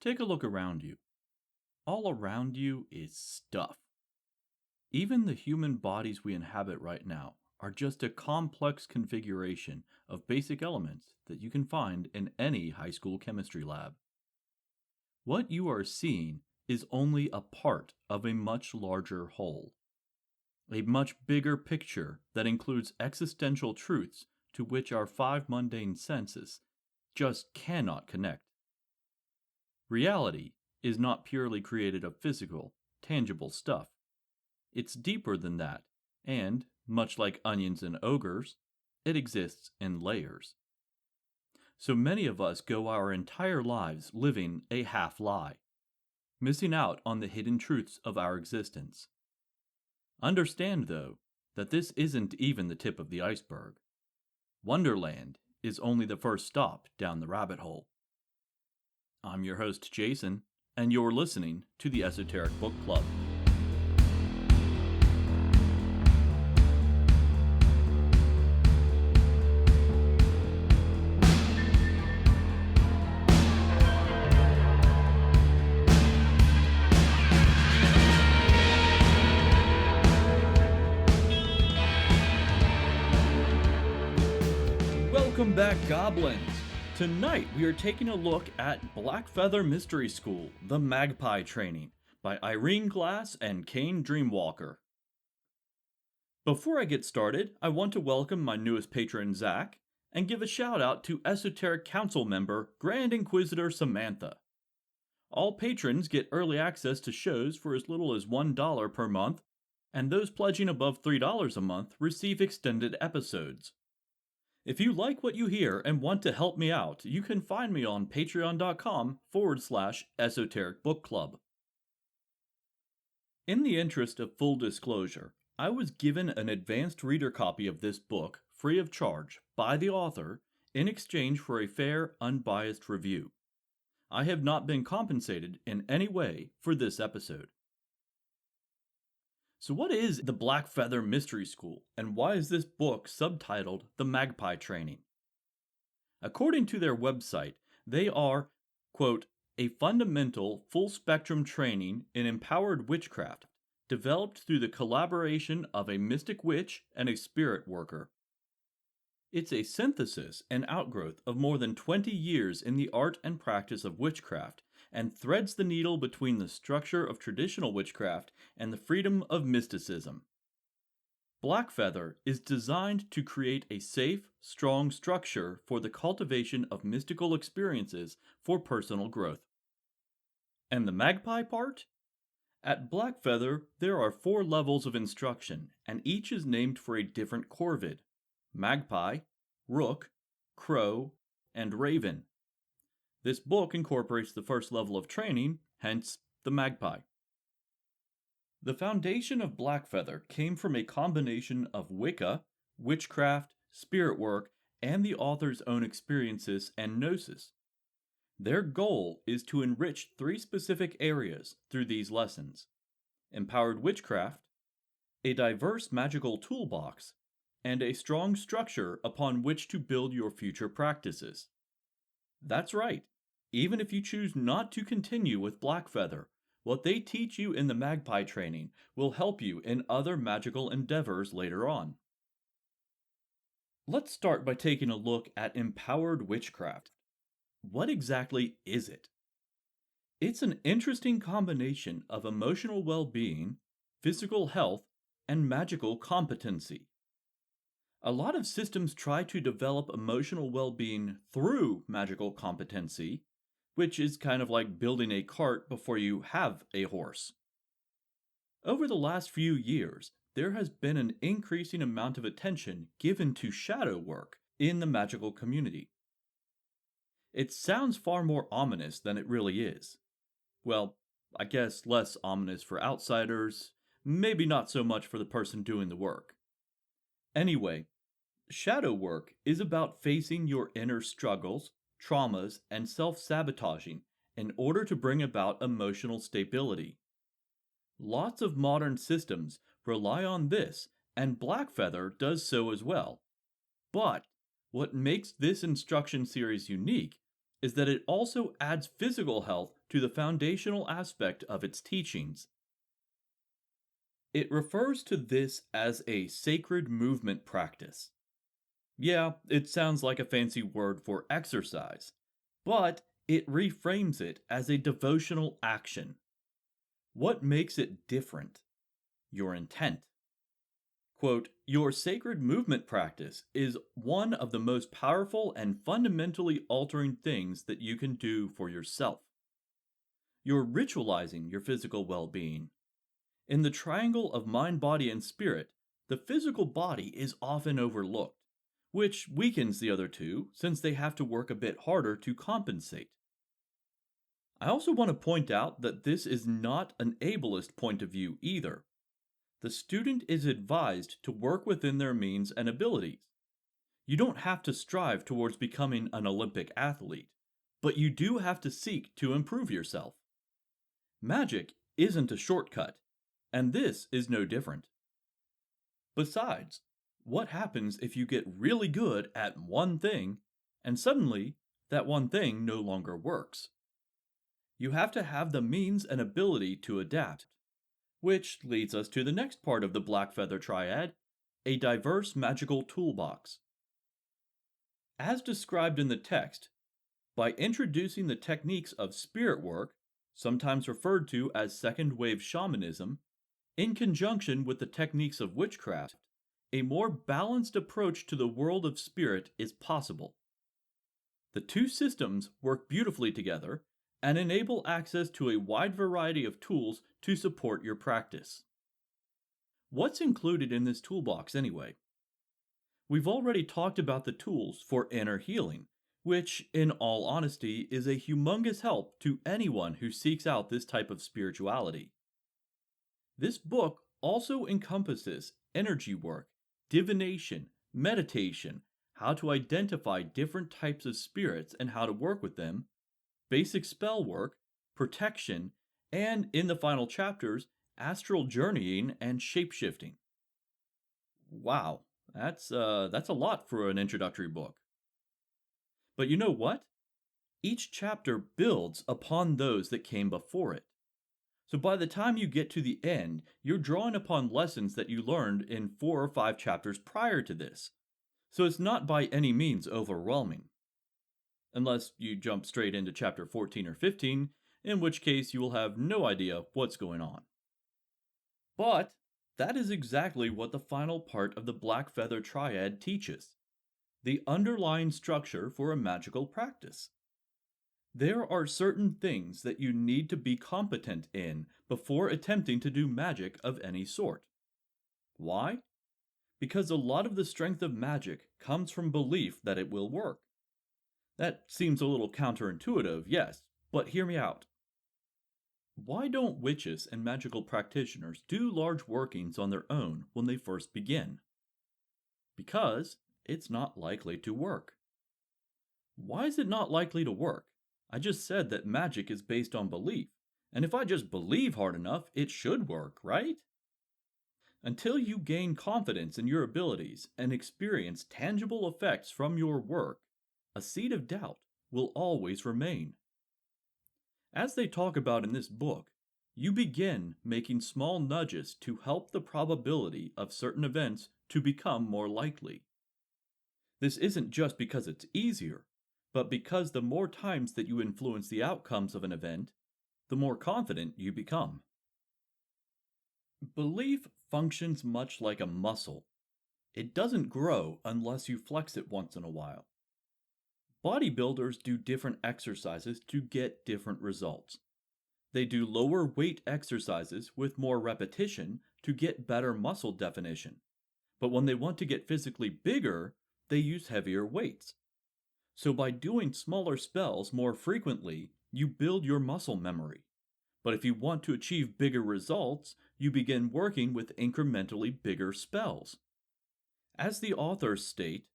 Take a look around you. All around you is stuff. Even the human bodies we inhabit right now are just a complex configuration of basic elements that you can find in any high school chemistry lab. What you are seeing is only a part of a much larger whole, a much bigger picture that includes existential truths to which our five mundane senses just cannot connect. Reality is not purely created of physical, tangible stuff. It's deeper than that, and, much like onions and ogres, it exists in layers. So many of us go our entire lives living a half lie, missing out on the hidden truths of our existence. Understand, though, that this isn't even the tip of the iceberg. Wonderland is only the first stop down the rabbit hole. I'm your host, Jason, and you're listening to the Esoteric Book Club. Welcome back, Goblins! Tonight we are taking a look at Blackfeather Mystery School, The Magpie Training, by Irene Glass and Kane Dreamwalker. Before I get started, I want to welcome my newest patron, Zach, and give a shout out to Esoteric Council member, Grand Inquisitor Samantha. All patrons get early access to shows for as little as $1 per month, and those pledging above $3 a month receive extended episodes. If you like what you hear and want to help me out, you can find me on patreon.com/esoteric book club. In the interest of full disclosure, I was given an advanced reader copy of this book free of charge by the author in exchange for a fair, unbiased review. I have not been compensated in any way for this episode. So what is the Blackfeather Mystery School, and why is this book subtitled The Magpie Training? According to their website, they are, quote, a fundamental, full-spectrum training in empowered witchcraft, developed through the collaboration of a mystic witch and a spirit worker. It's a synthesis and outgrowth of more than 20 years in the art and practice of witchcraft, and threads the needle between the structure of traditional witchcraft and the freedom of mysticism. Blackfeather is designed to create a safe, strong structure for the cultivation of mystical experiences for personal growth. And the magpie part? At Blackfeather, there are 4 levels of instruction, and each is named for a different corvid: magpie, rook, crow, and raven. This book incorporates the first level of training, hence the magpie. The foundation of Blackfeather came from a combination of Wicca, witchcraft, spirit work, and the author's own experiences and gnosis. Their goal is to enrich 3 specific areas through these lessons: empowered witchcraft, a diverse magical toolbox, and a strong structure upon which to build your future practices. That's right. Even if you choose not to continue with Blackfeather, what they teach you in the Magpie training will help you in other magical endeavors later on. Let's start by taking a look at empowered witchcraft. What exactly is it? It's an interesting combination of emotional well-being, physical health, and magical competency. A lot of systems try to develop emotional well-being through magical competency, which is kind of like building a cart before you have a horse. Over the last few years, there has been an increasing amount of attention given to shadow work in the magical community. It sounds far more ominous than it really is. Well, I guess less ominous for outsiders, maybe not so much for the person doing the work. Anyway, shadow work is about facing your inner struggles, traumas, and self-sabotaging in order to bring about emotional stability. Lots of modern systems rely on this, and Blackfeather does so as well. But what makes this instruction series unique is that it also adds physical health to the foundational aspect of its teachings. It refers to this as a sacred movement practice. Yeah, it sounds like a fancy word for exercise, but it reframes it as a devotional action. What makes it different? Your intent. Quote, your sacred movement practice is one of the most powerful and fundamentally altering things that you can do for yourself. You're ritualizing your physical well being. In the triangle of mind, body, and spirit, the physical body is often overlooked, which weakens the other two since they have to work a bit harder to compensate. I also want to point out that this is not an ableist point of view either. The student is advised to work within their means and abilities. You don't have to strive towards becoming an Olympic athlete, but you do have to seek to improve yourself. Magic isn't a shortcut, and this is no different. Besides, what happens if you get really good at one thing, and suddenly that one thing no longer works? You have to have the means and ability to adapt, which leads us to the next part of the Blackfeather Triad, a diverse magical toolbox. As described in the text, by introducing the techniques of spirit work, sometimes referred to as second wave shamanism, in conjunction with the techniques of witchcraft, a more balanced approach to the world of spirit is possible. The two systems work beautifully together and enable access to a wide variety of tools to support your practice. What's included in this toolbox anyway? We've already talked about the tools for inner healing, which, in all honesty, is a humongous help to anyone who seeks out this type of spirituality. This book also encompasses energy work, divination, meditation, how to identify different types of spirits and how to work with them, basic spell work, protection, and in the final chapters, astral journeying and shapeshifting. Wow, that's a lot for an introductory book. But you know what? Each chapter builds upon those that came before it. So by the time you get to the end, you're drawing upon lessons that you learned in 4 or 5 chapters prior to this. So it's not by any means overwhelming. Unless you jump straight into chapter 14 or 15, in which case you will have no idea what's going on. But that is exactly what the final part of the Blackfeather Triad teaches: the underlying structure for a magical practice. There are certain things that you need to be competent in before attempting to do magic of any sort. Why? Because a lot of the strength of magic comes from belief that it will work. That seems a little counterintuitive, yes, but hear me out. Why don't witches and magical practitioners do large workings on their own when they first begin? Because it's not likely to work. Why is it not likely to work? I just said that magic is based on belief, and if I just believe hard enough, it should work, right? Until you gain confidence in your abilities and experience tangible effects from your work, a seed of doubt will always remain. As they talk about in this book, you begin making small nudges to help the probability of certain events to become more likely. This isn't just because it's easier, but because the more times that you influence the outcomes of an event, the more confident you become. Belief functions much like a muscle. It doesn't grow unless you flex it once in a while. Bodybuilders do different exercises to get different results. They do lower weight exercises with more repetition to get better muscle definition. But when they want to get physically bigger, they use heavier weights. So by doing smaller spells more frequently, you build your muscle memory. But if you want to achieve bigger results, you begin working with incrementally bigger spells. As the authors state,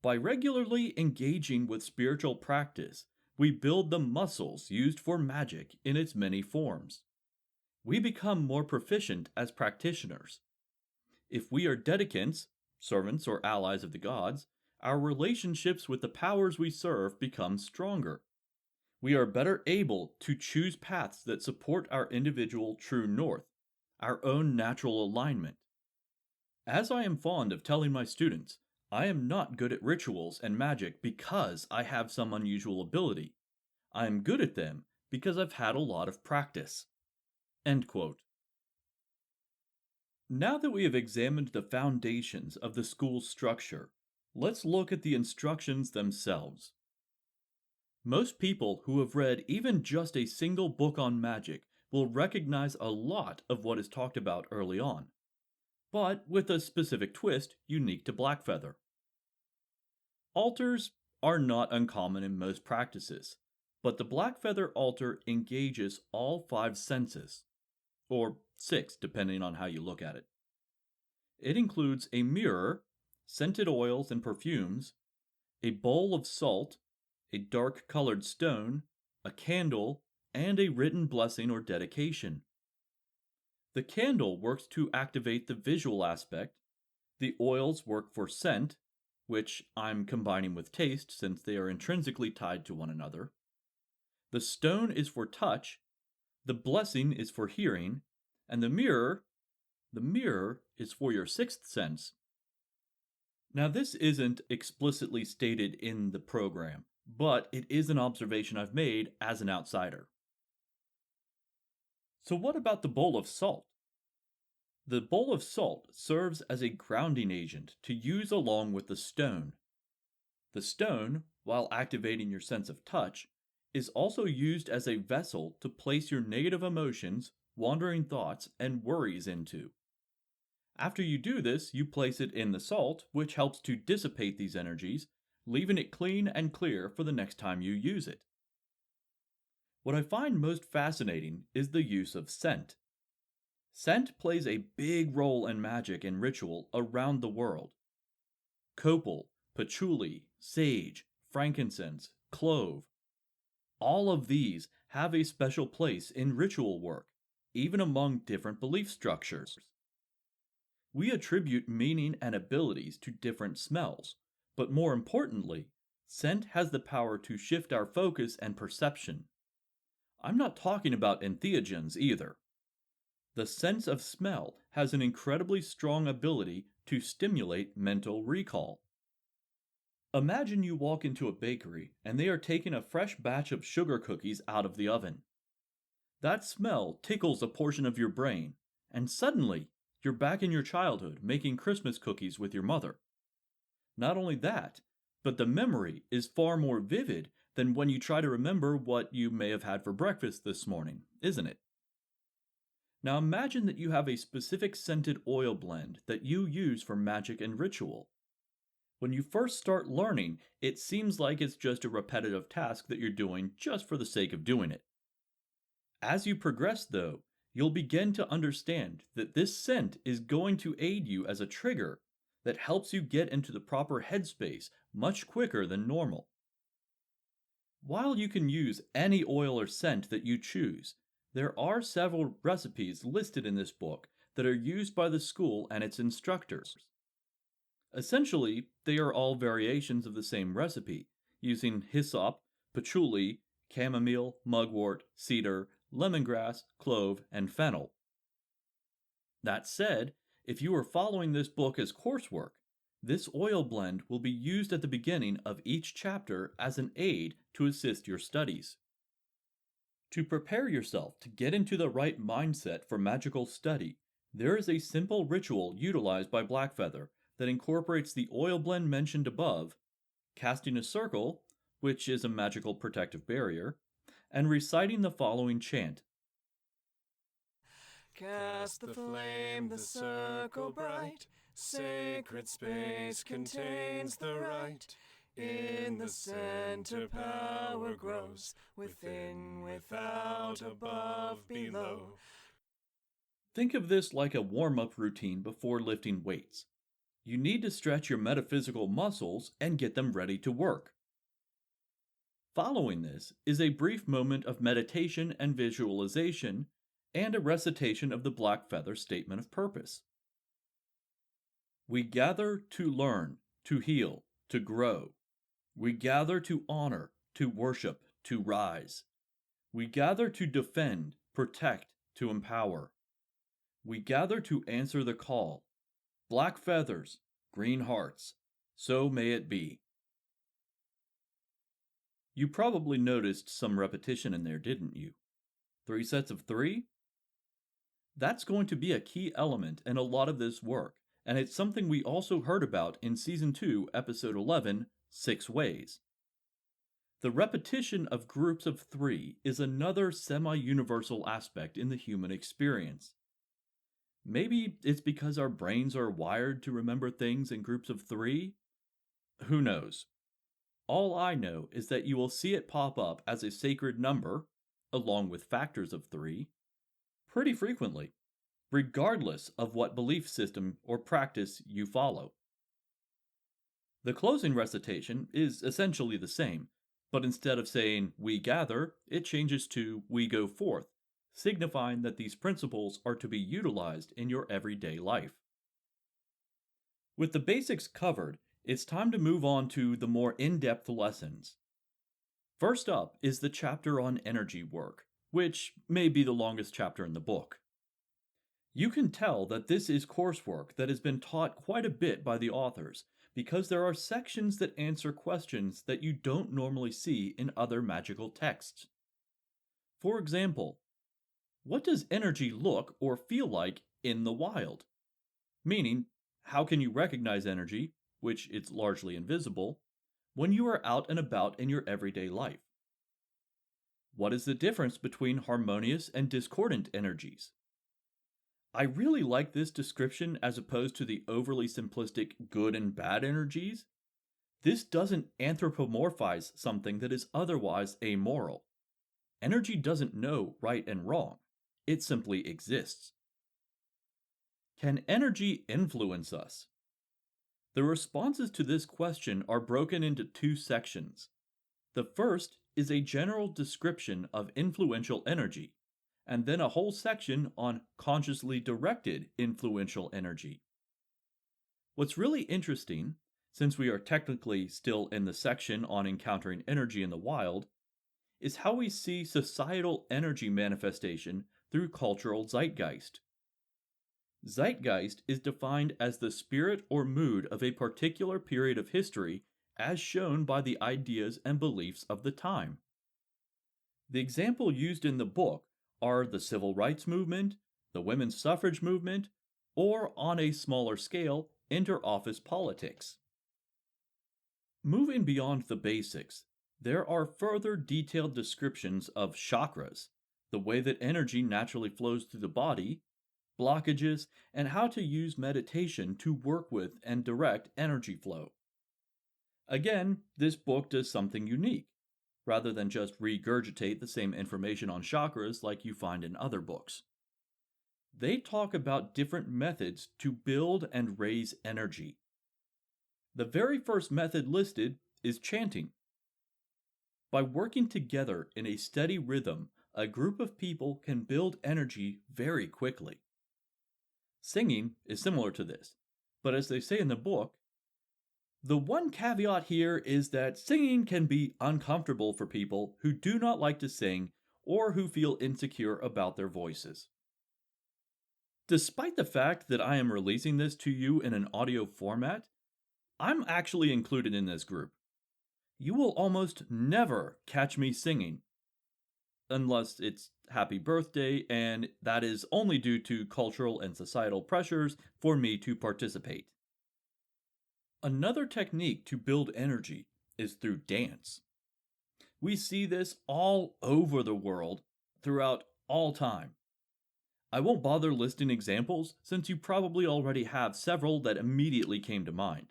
by regularly engaging with spiritual practice, we build the muscles used for magic in its many forms. We become more proficient as practitioners. If we are dedicants, servants or allies of the gods, our relationships with the powers we serve become stronger. We are better able to choose paths that support our individual true north, our own natural alignment. As I am fond of telling my students, I am not good at rituals and magic because I have some unusual ability. I am good at them because I've had a lot of practice. End quote. Now that we have examined the foundations of the school's structure, let's look at the instructions themselves. Most people who have read even just a single book on magic will recognize a lot of what is talked about early on, but with a specific twist unique to Blackfeather. Altars are not uncommon in most practices, but the Blackfeather altar engages all 5 senses, or 6 depending on how you look at it. It includes a mirror, scented oils and perfumes, a bowl of salt, a dark-colored stone, a candle, and a written blessing or dedication. The candle works to activate the visual aspect, the oils work for scent, which I'm combining with taste since they are intrinsically tied to one another. The stone is for touch, the blessing is for hearing, and the mirror is for your 6th sense. Now, this isn't explicitly stated in the program, but it is an observation I've made as an outsider. So what about the bowl of salt? The bowl of salt serves as a grounding agent to use along with the stone. The stone, while activating your sense of touch, is also used as a vessel to place your negative emotions, wandering thoughts, and worries into. After you do this, you place it in the salt, which helps to dissipate these energies, leaving it clean and clear for the next time you use it. What I find most fascinating is the use of scent. Scent plays a big role in magic and ritual around the world. Copal, patchouli, sage, frankincense, clove. All of these have a special place in ritual work, even among different belief structures. We attribute meaning and abilities to different smells, but more importantly, scent has the power to shift our focus and perception. I'm not talking about entheogens either. The sense of smell has an incredibly strong ability to stimulate mental recall. Imagine you walk into a bakery and they are taking a fresh batch of sugar cookies out of the oven. That smell tickles a portion of your brain, and suddenly you're back in your childhood making Christmas cookies with your mother. Not only that, but the memory is far more vivid than when you try to remember what you may have had for breakfast this morning, isn't it? Now imagine that you have a specific scented oil blend that you use for magic and ritual. When you first start learning, it seems like it's just a repetitive task that you're doing just for the sake of doing it. As you progress, though, you'll begin to understand that this scent is going to aid you as a trigger that helps you get into the proper headspace much quicker than normal. While you can use any oil or scent that you choose, there are several recipes listed in this book that are used by the school and its instructors. Essentially, they are all variations of the same recipe, using hyssop, patchouli, chamomile, mugwort, cedar, lemongrass, clove, and fennel. That said, if you are following this book as coursework, this oil blend will be used at the beginning of each chapter as an aid to assist your studies. To prepare yourself to get into the right mindset for magical study, there is a simple ritual utilized by Blackfeather that incorporates the oil blend mentioned above, casting a circle, which is a magical protective barrier, and reciting the following chant. Cast the flame, the circle bright, sacred space contains the right. In the center power grows, within, without, above, below. Think of this like a warm-up routine before lifting weights. You need to stretch your metaphysical muscles and get them ready to work. Following this is a brief moment of meditation and visualization, and a recitation of the Blackfeather Statement of Purpose. We gather to learn, to heal, to grow. We gather to honor, to worship, to rise. We gather to defend, protect, to empower. We gather to answer the call. Black feathers, green hearts. So may it be. You probably noticed some repetition in there, didn't you? 3 sets of 3? That's going to be a key element in a lot of this work, and it's something we also heard about in Season 2, Episode 11, 6 Ways. The repetition of groups of 3 is another semi-universal aspect in the human experience. Maybe it's because our brains are wired to remember things in groups of 3? Who knows? All I know is that you will see it pop up as a sacred number, along with factors of 3, pretty frequently, regardless of what belief system or practice you follow. The closing recitation is essentially the same, but instead of saying, "we gather," it changes to, "we go forth," signifying that these principles are to be utilized in your everyday life. With the basics covered, it's time to move on to the more in-depth lessons. First up is the chapter on energy work, which may be the longest chapter in the book. You can tell that this is coursework that has been taught quite a bit by the authors, because there are sections that answer questions that you don't normally see in other magical texts. For example, what does energy look or feel like in the wild? Meaning, how can you recognize energy, which it's largely invisible, when you are out and about in your everyday life? What is the difference between harmonious and discordant energies? I really like this description as opposed to the overly simplistic good and bad energies. This doesn't anthropomorphize something that is otherwise amoral. Energy doesn't know right and wrong. It simply exists. Can energy influence us? The responses to this question are broken into 2 sections. The first is a general description of influential energy, and then a whole section on consciously directed influential energy. What's really interesting, since we are technically still in the section on encountering energy in the wild, is how we see societal energy manifestation through cultural zeitgeist. Zeitgeist is defined as the spirit or mood of a particular period of history as shown by the ideas and beliefs of the time. The example used in the book are the civil rights movement, the women's suffrage movement, or on a smaller scale, inter-office politics. Moving beyond the basics, there are further detailed descriptions of chakras, the way that energy naturally flows through the body, blockages, and how to use meditation to work with and direct energy flow. Again, this book does something unique, rather than just regurgitate the same information on chakras like you find in other books. They talk about different methods to build and raise energy. The very first method listed is chanting. By working together in a steady rhythm, a group of people can build energy very quickly. Singing is similar to this, but as they say in the book, the one caveat here is that singing can be uncomfortable for people who do not like to sing or who feel insecure about their voices. Despite the fact that I am releasing this to you in an audio format, I'm actually included in this group. You will almost never catch me singing, unless it's Happy Birthday, and that is only due to cultural and societal pressures for me to participate. Another technique to build energy is through dance. We see this all over the world throughout all time. I won't bother listing examples since you probably already have several that immediately came to mind.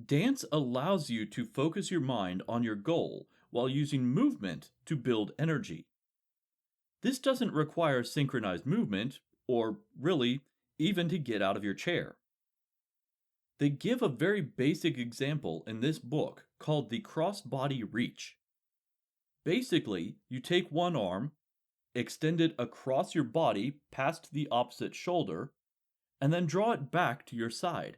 Dance allows you to focus your mind on your goal while using movement to build energy. This doesn't require synchronized movement, or really, even to get out of your chair. They give a very basic example in this book called the cross-body reach. Basically, you take one arm, extend it across your body past the opposite shoulder, and then draw it back to your side.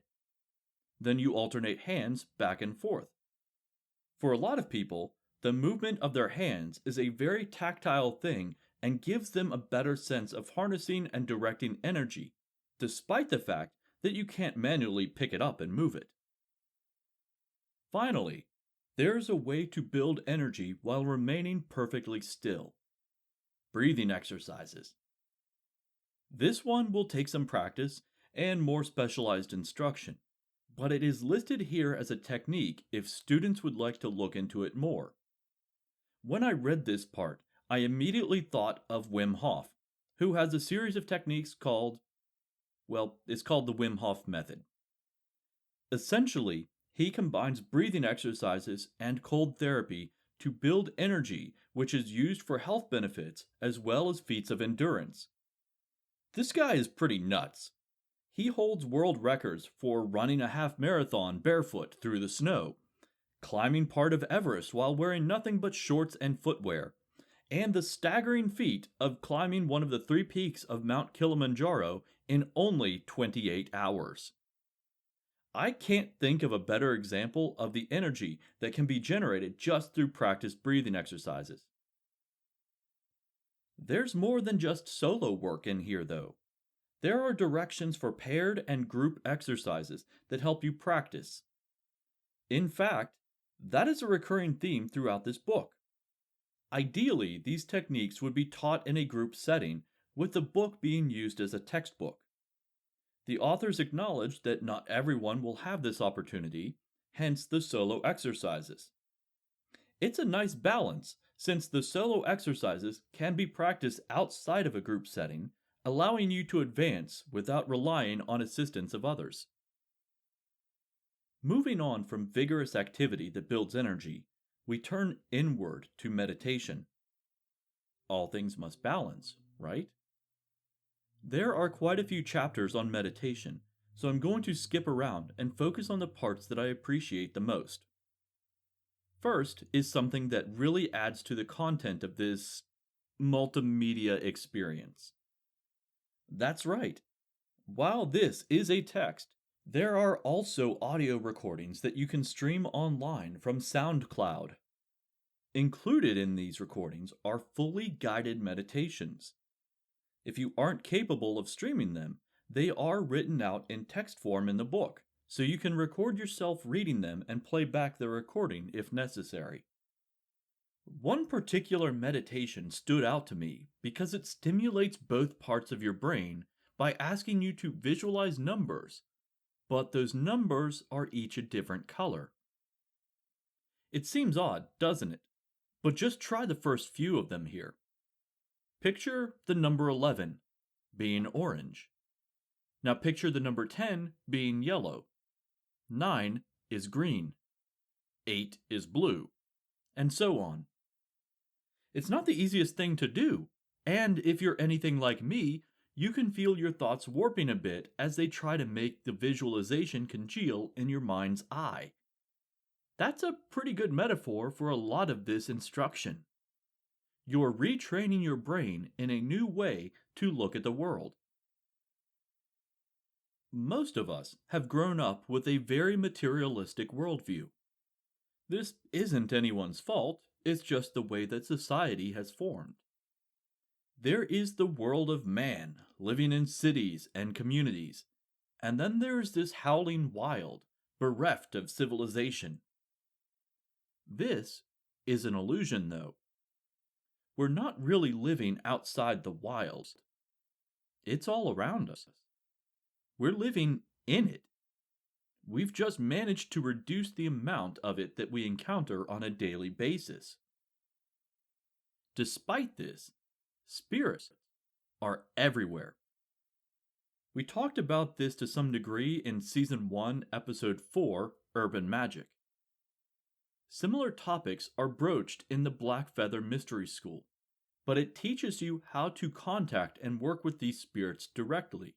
Then you alternate hands back and forth. For a lot of people, the movement of their hands is a very tactile thing and gives them a better sense of harnessing and directing energy, despite the fact that you can't manually pick it up and move it. Finally, there's a way to build energy while remaining perfectly still. Breathing exercises. This one will take some practice and more specialized instruction, but it is listed here as a technique if students would like to look into it more. When I read this part, I immediately thought of Wim Hof, who has a series of techniques called, it's called the Wim Hof method. Essentially, he combines breathing exercises and cold therapy to build energy, which is used for health benefits as well as feats of endurance. This guy is pretty nuts. He holds world records for running a half marathon barefoot through the snow, climbing part of Everest while wearing nothing but shorts and footwear, and the staggering feat of climbing one of the 3 peaks of Mount Kilimanjaro in only 28 hours. I can't think of a better example of the energy that can be generated just through practiced breathing exercises. There's more than just solo work in here, though. There are directions for paired and group exercises that help you practice. In fact, that is a recurring theme throughout this book. Ideally, these techniques would be taught in a group setting, with the book being used as a textbook. The authors acknowledge that not everyone will have this opportunity, hence the solo exercises. It's a nice balance, since the solo exercises can be practiced outside of a group setting, allowing you to advance without relying on assistance of others. Moving on from vigorous activity that builds energy, we turn inward to meditation. All things must balance, right? There are quite a few chapters on meditation, so I'm going to skip around and focus on the parts that I appreciate the most. First is something that really adds to the content of this multimedia experience. That's right. While this is a text, there are also audio recordings that you can stream online from SoundCloud. Included in these recordings are fully guided meditations. If you aren't capable of streaming them, they are written out in text form in the book, so you can record yourself reading them and play back the recording if necessary. One particular meditation stood out to me because it stimulates both parts of your brain by asking you to visualize numbers, but those numbers are each a different color. It seems odd, doesn't it? But just try the first few of them here. Picture the number 11 being orange. Now picture the number 10 being yellow. 9 is green. 8 is blue. And so on. It's not the easiest thing to do, and if you're anything like me, you can feel your thoughts warping a bit as they try to make the visualization congeal in your mind's eye. That's a pretty good metaphor for a lot of this instruction. You're retraining your brain in a new way to look at the world. Most of us have grown up with a very materialistic worldview. This isn't anyone's fault, it's just the way that society has formed. There is the world of man, living in cities and communities, and then there is this howling wild, bereft of civilization. This is an illusion, though. We're not really living outside the wild. It's all around us. We're living in it. We've just managed to reduce the amount of it that we encounter on a daily basis. Despite this, spirits are everywhere. We talked about this to some degree in Season 1, Episode 4, Urban Magic. Similar topics are broached in the Blackfeather Mystery School, but it teaches you how to contact and work with these spirits directly.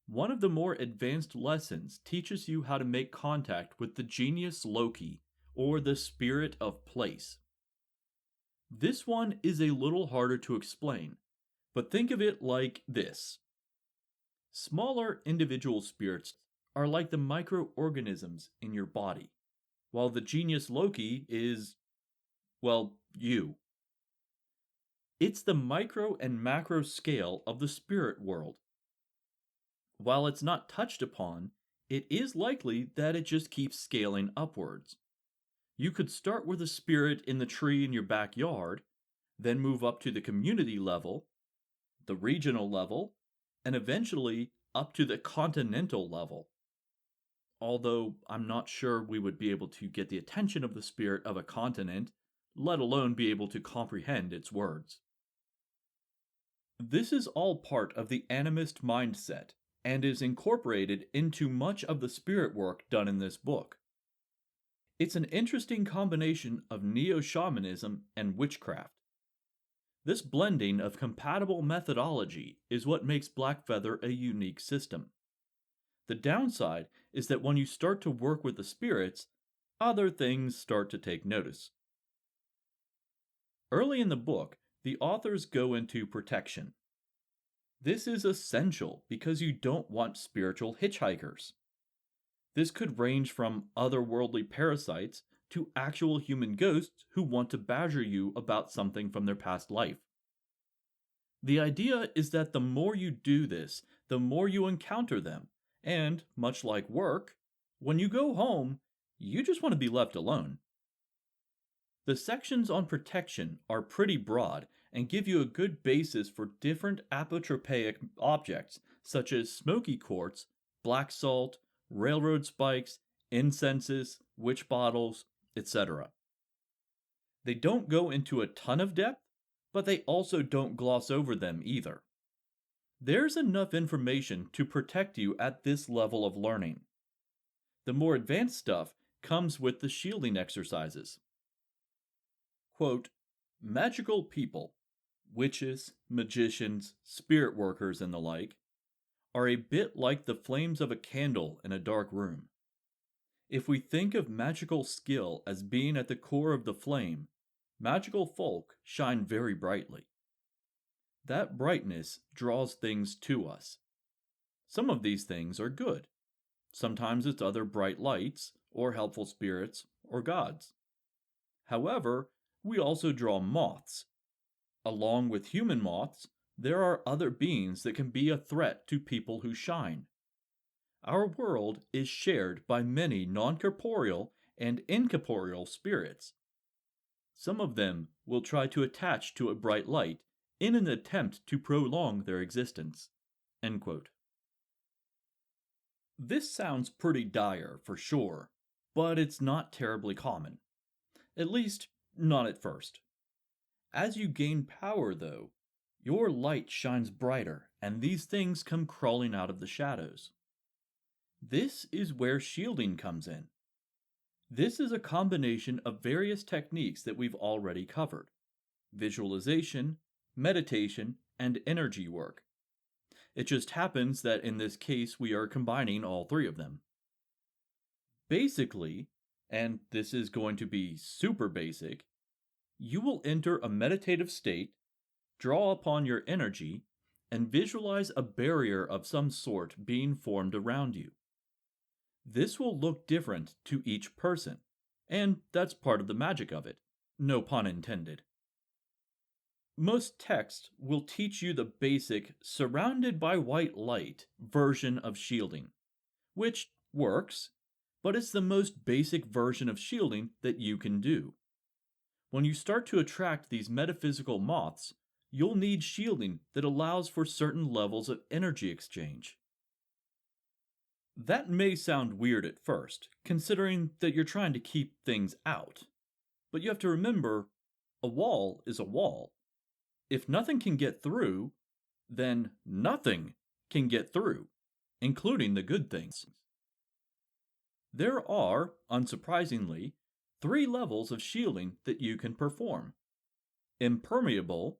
One of the more advanced lessons teaches you how to make contact with the genius loci, or the spirit of place. This one is a little harder to explain, but think of it like this. Smaller individual spirits are like the microorganisms in your body, while the genius Loki is, well, you. It's the micro and macro scale of the spirit world. While it's not touched upon, it is likely that it just keeps scaling upwards. You could start with a spirit in the tree in your backyard, then move up to the community level, the regional level, and eventually up to the continental level. Although I'm not sure we would be able to get the attention of the spirit of a continent, let alone be able to comprehend its words. This is all part of the animist mindset and is incorporated into much of the spirit work done in this book. It's an interesting combination of neo-shamanism and witchcraft. This blending of compatible methodology is what makes Blackfeather a unique system. The downside is that when you start to work with the spirits, other things start to take notice. Early in the book, the authors go into protection. This is essential because you don't want spiritual hitchhikers. This could range from otherworldly parasites to actual human ghosts who want to badger you about something from their past life. The idea is that the more you do this, the more you encounter them, and, much like work, when you go home, you just want to be left alone. The sections on protection are pretty broad and give you a good basis for different apotropaic objects such as smoky quartz, black salt, railroad spikes, incenses, witch bottles, etc. They don't go into a ton of depth, but they also don't gloss over them either. There's enough information to protect you at this level of learning. The more advanced stuff comes with the shielding exercises. Quote, magical people, witches, magicians, spirit workers, and the like, are a bit like the flames of a candle in a dark room. If we think of magical skill as being at the core of the flame, magical folk shine very brightly. That brightness draws things to us. Some of these things are good. Sometimes it's other bright lights, or helpful spirits, or gods. However, we also draw moths. Along with human moths, there are other beings that can be a threat to people who shine. Our world is shared by many non-corporeal and incorporeal spirits. Some of them will try to attach to a bright light in an attempt to prolong their existence. End quote. This sounds pretty dire for sure, but it's not terribly common. At least, not at first. As you gain power, though, your light shines brighter and these things come crawling out of the shadows. This is where shielding comes in. This is a combination of various techniques that we've already covered: visualization, meditation, and energy work. It just happens that in this case we are combining all three of them. Basically, and this is going to be super basic, you will enter a meditative state, draw upon your energy, and visualize a barrier of some sort being formed around you. This will look different to each person, and that's part of the magic of it. No pun intended. Most texts will teach you the basic surrounded by white light version of shielding, which works, but it's the most basic version of shielding that you can do. When you start to attract these metaphysical moths, you'll need shielding that allows for certain levels of energy exchange. That may sound weird at first, considering that you're trying to keep things out. But you have to remember, a wall is a wall. If nothing can get through, then nothing can get through, including the good things. There are, unsurprisingly, 3 levels of shielding that you can perform: impermeable,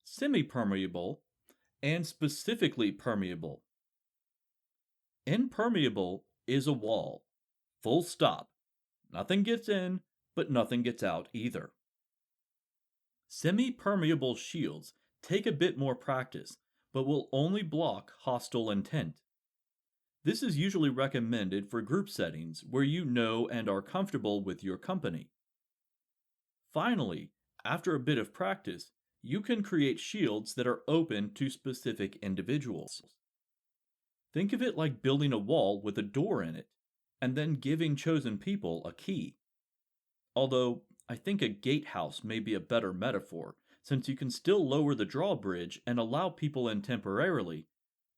semi-permeable, and specifically permeable. Impermeable is a wall. Full stop. Nothing gets in, but nothing gets out either. Semi-permeable shields take a bit more practice, but will only block hostile intent. This is usually recommended for group settings where you know and are comfortable with your company. Finally, after a bit of practice, you can create shields that are open to specific individuals. Think of it like building a wall with a door in it, and then giving chosen people a key. Although, I think a gatehouse may be a better metaphor, since you can still lower the drawbridge and allow people in temporarily,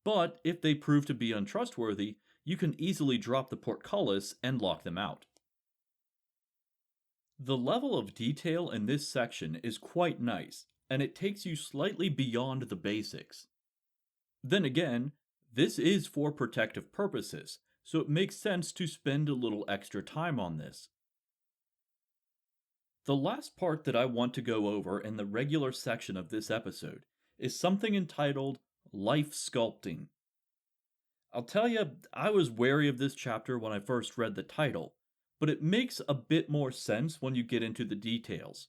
but if they prove to be untrustworthy, you can easily drop the portcullis and lock them out. The level of detail in this section is quite nice, and it takes you slightly beyond the basics. Then again, this is for protective purposes, so it makes sense to spend a little extra time on this. The last part that I want to go over in the regular section of this episode is something entitled Life Sculpting. I'll tell you, I was wary of this chapter when I first read the title, but it makes a bit more sense when you get into the details.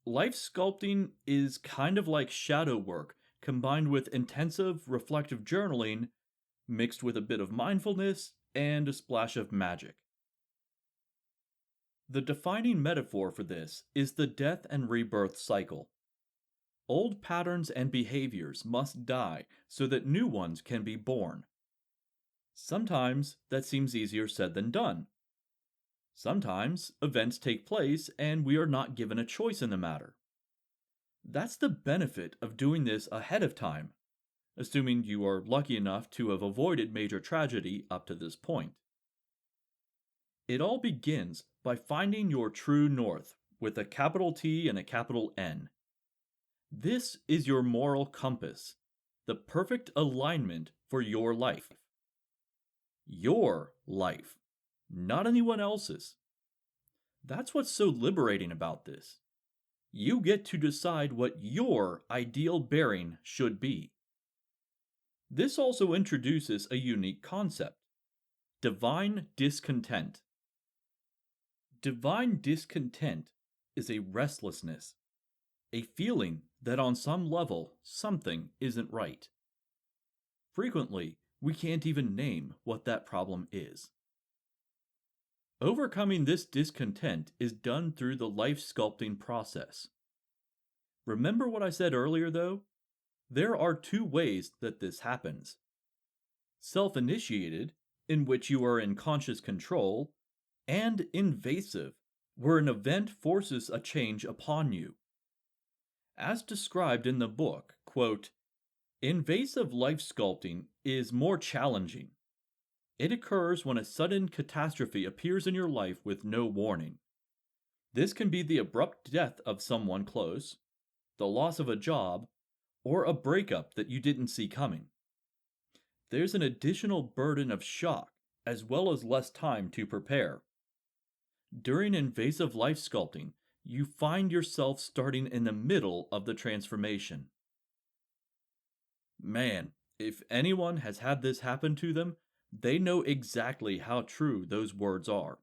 Life sculpting is kind of like shadow work combined with intensive reflective journaling, mixed with a bit of mindfulness and a splash of magic. The defining metaphor for this is the death and rebirth cycle. Old patterns and behaviors must die so that new ones can be born. Sometimes that seems easier said than done. Sometimes events take place and we are not given a choice in the matter. That's the benefit of doing this ahead of time, assuming you are lucky enough to have avoided major tragedy up to this point. It all begins by finding your true north with a capital T and a capital N. This is your moral compass, the perfect alignment for your life. Your life, not anyone else's. That's what's so liberating about this. You get to decide what your ideal bearing should be. This also introduces a unique concept: divine discontent. Divine discontent is a restlessness, a feeling that on some level something isn't right. Frequently, we can't even name what that problem is. Overcoming this discontent is done through the life sculpting process. Remember what I said earlier, though? There are two ways that this happens. Self-initiated, in which you are in conscious control, and invasive, where an event forces a change upon you. As described in the book, quote, invasive life sculpting is more challenging. It occurs when a sudden catastrophe appears in your life with no warning. This can be the abrupt death of someone close, the loss of a job, or a breakup that you didn't see coming. There's an additional burden of shock, as well as less time to prepare. During invasive life sculpting, you find yourself starting in the middle of the transformation. Man, if anyone has had this happen to them, they know exactly how true those words are.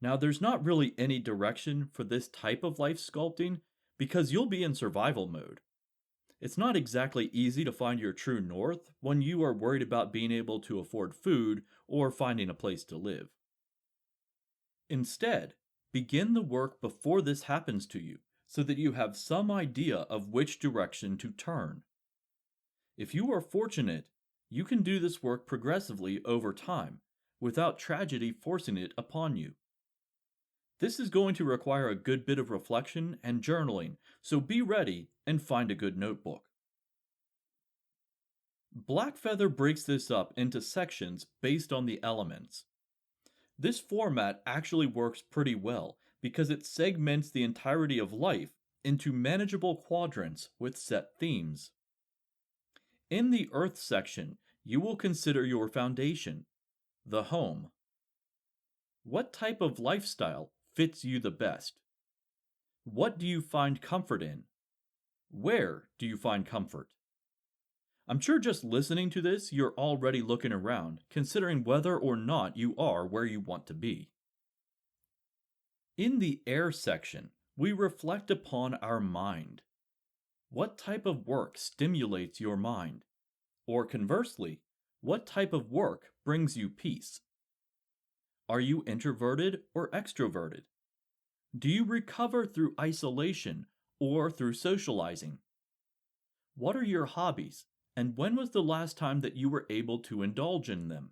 Now, there's not really any direction for this type of life sculpting because you'll be in survival mode. It's not exactly easy to find your true north when you are worried about being able to afford food or finding a place to live. Instead, begin the work before this happens to you so that you have some idea of which direction to turn. If you are fortunate, you can do this work progressively over time without tragedy forcing it upon you. This is going to require a good bit of reflection and journaling, so be ready and find a good notebook. Blackfeather breaks this up into sections based on the elements. This format actually works pretty well because it segments the entirety of life into manageable quadrants with set themes. In the Earth section, you will consider your foundation, the home. What type of lifestyle fits you the best? What do you find comfort in? Where do you find comfort? I'm sure just listening to this, you're already looking around, considering whether or not you are where you want to be. In the air section, we reflect upon our mind. What type of work stimulates your mind? Or conversely, What type of work brings you peace? Are you introverted or extroverted? Do you recover through isolation or through socializing? What are your hobbies, and when was the last time that you were able to indulge in them?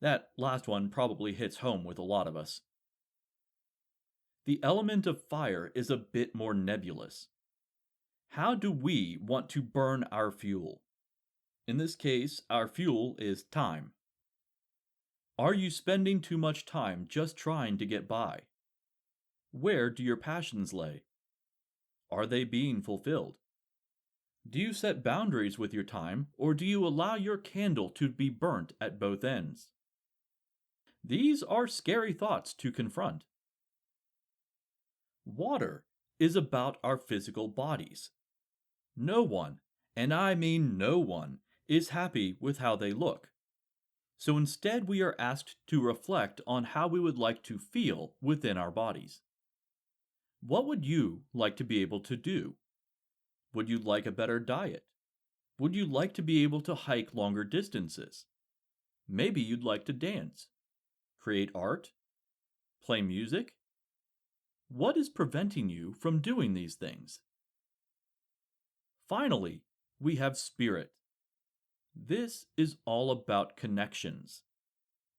That last one probably hits home with a lot of us. The element of fire is a bit more nebulous. How do we want to burn our fuel? In this case, our fuel is time. Are you spending too much time just trying to get by? Where do your passions lay? Are they being fulfilled? Do you set boundaries with your time, or do you allow your candle to be burnt at both ends? These are scary thoughts to confront. Water is about our physical bodies. No one, and I mean no one, is happy with how they look. So instead, we are asked to reflect on how we would like to feel within our bodies. What would you like to be able to do? Would you like a better diet? Would you like to be able to hike longer distances? Maybe you'd like to dance, create art, play music. What is preventing you from doing these things? Finally, we have spirit. This is all about connections.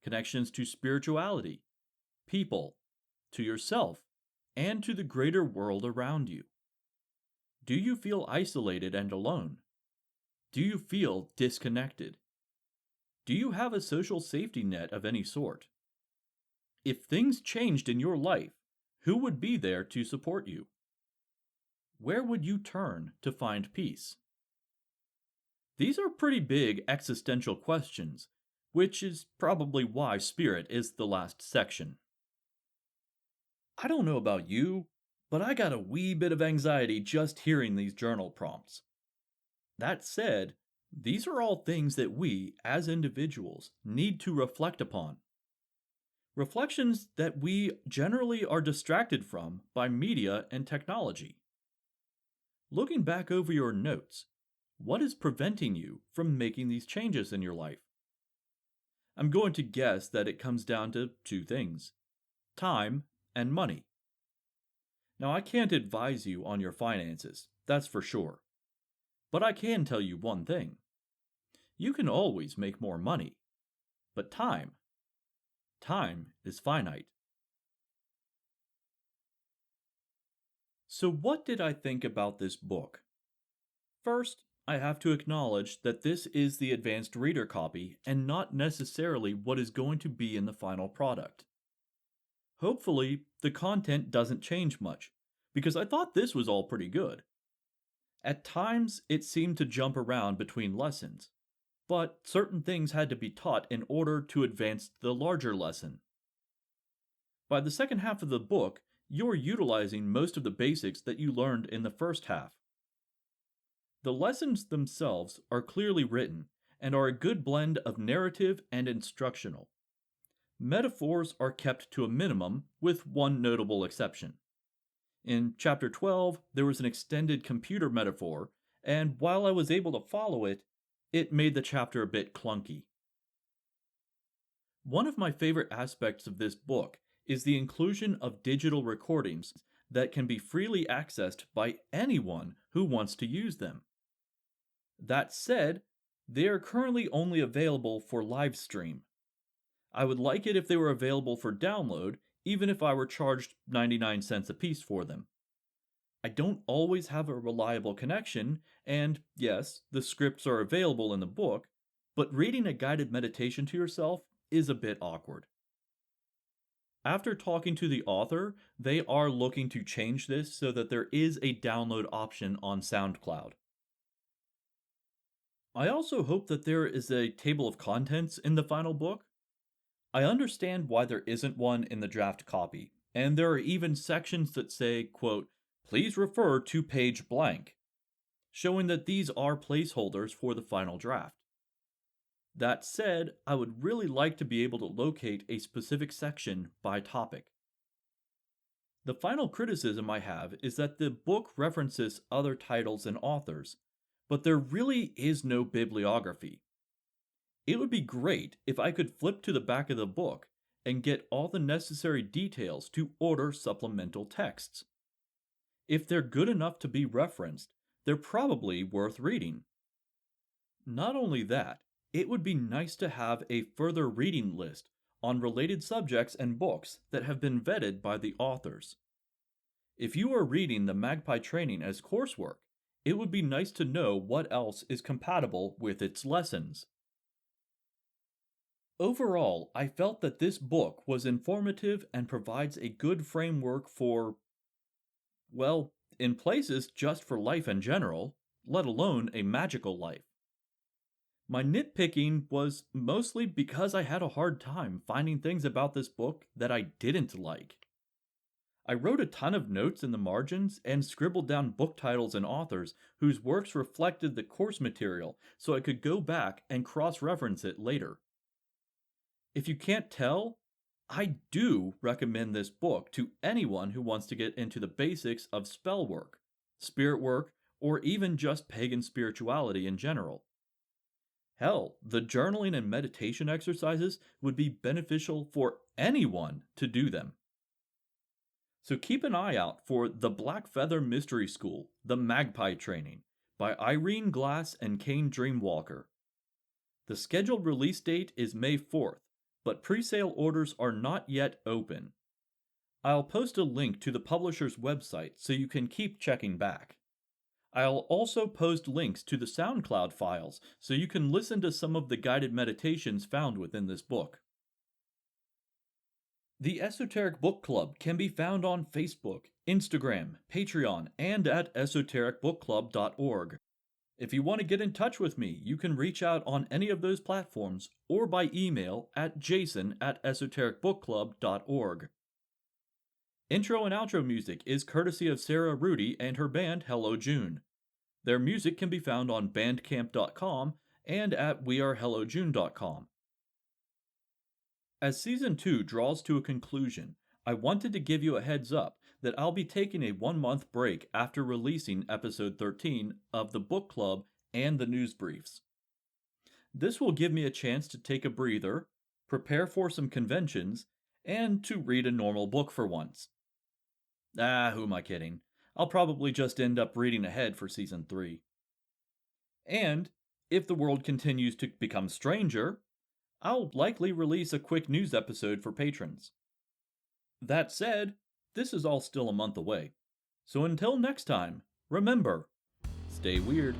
Connections to spirituality, people, to yourself, and to the greater world around you. Do you feel isolated and alone? Do you feel disconnected? Do you have a social safety net of any sort? If things changed in your life, who would be there to support you? Where would you turn to find peace? These are pretty big existential questions, which is probably why spirit is the last section. I don't know about you, but I got a wee bit of anxiety just hearing these journal prompts. That said, these are all things that we, as individuals, need to reflect upon. Reflections that we generally are distracted from by media and technology. Looking back over your notes, what is preventing you from making these changes in your life? I'm going to guess that it comes down to two things: time and money. Now, I can't advise you on your finances, that's for sure. But I can tell you one thing. You can always make more money. But time is finite. So what did I think about this book? First, I have to acknowledge that this is the advanced reader copy and not necessarily what is going to be in the final product. Hopefully, the content doesn't change much, because I thought this was all pretty good. At times, it seemed to jump around between lessons, but certain things had to be taught in order to advance the larger lesson. By the second half of the book, you're utilizing most of the basics that you learned in the first half. The lessons themselves are clearly written and are a good blend of narrative and instructional. Metaphors are kept to a minimum, with one notable exception. In Chapter 12, there was an extended computer metaphor, and while I was able to follow it, it made the chapter a bit clunky. One of my favorite aspects of this book is the inclusion of digital recordings that can be freely accessed by anyone who wants to use them. That said, they are currently only available for live stream. I would like it if they were available for download, even if I were charged 99 cents a piece for them. I don't always have a reliable connection, and yes, the scripts are available in the book, but reading a guided meditation to yourself is a bit awkward. After talking to the author, they are looking to change this so that there is a download option on SoundCloud. I also hope that there is a table of contents in the final book. I understand why there isn't one in the draft copy, and there are even sections that say, quote, "Please refer to page blank," showing that these are placeholders for the final draft. That said, I would really like to be able to locate a specific section by topic. The final criticism I have is that the book references other titles and authors, but there really is no bibliography. It would be great if I could flip to the back of the book and get all the necessary details to order supplemental texts. If they're good enough to be referenced, they're probably worth reading. Not only that, it would be nice to have a further reading list on related subjects and books that have been vetted by the authors. If you are reading the Magpie training as coursework, it would be nice to know what else is compatible with its lessons. Overall, I felt that this book was informative and provides a good framework for, well, in places just for life in general, let alone a magical life. My nitpicking was mostly because I had a hard time finding things about this book that I didn't like. I wrote a ton of notes in the margins and scribbled down book titles and authors whose works reflected the course material so I could go back and cross-reference it later. If you can't tell, I do recommend this book to anyone who wants to get into the basics of spell work, spirit work, or even just pagan spirituality in general. Hell, the journaling and meditation exercises would be beneficial for anyone to do them. So keep an eye out for The Blackfeather Mystery School, The Magpie Training, by Irene Glass and Kane Dreamwalker. The scheduled release date is May 4th, but pre-sale orders are not yet open. I'll post a link to the publisher's website so you can keep checking back. I'll also post links to the SoundCloud files so you can listen to some of the guided meditations found within this book. The Esoteric Book Club can be found on Facebook, Instagram, Patreon, and at esotericbookclub.org. If you want to get in touch with me, you can reach out on any of those platforms or by email at jason@esotericbookclub.org. Intro and outro music is courtesy of Sarah Rudy and her band Hello June. Their music can be found on bandcamp.com and at wearehellojune.com. As Season 2 draws to a conclusion, I wanted to give you a heads up that I'll be taking a 1-month break after releasing Episode 13 of the book club and the news briefs. This will give me a chance to take a breather, prepare for some conventions, and to read a normal book for once. Who am I kidding? I'll probably just end up reading ahead for Season 3. And, if the world continues to become stranger, I'll likely release a quick news episode for patrons. That said, this is all still a month away. So until next time, remember, stay weird.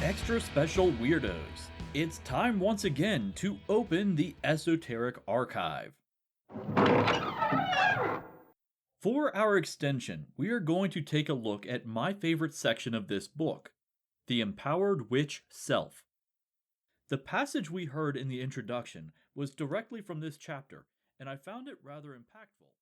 Extra special weirdos, it's time once again to open the Esoteric Archive. For our extension, we are going to take a look at my favorite section of this book, the Empowered Witch Self. The passage we heard in the introduction was directly from this chapter, and I found it rather impactful.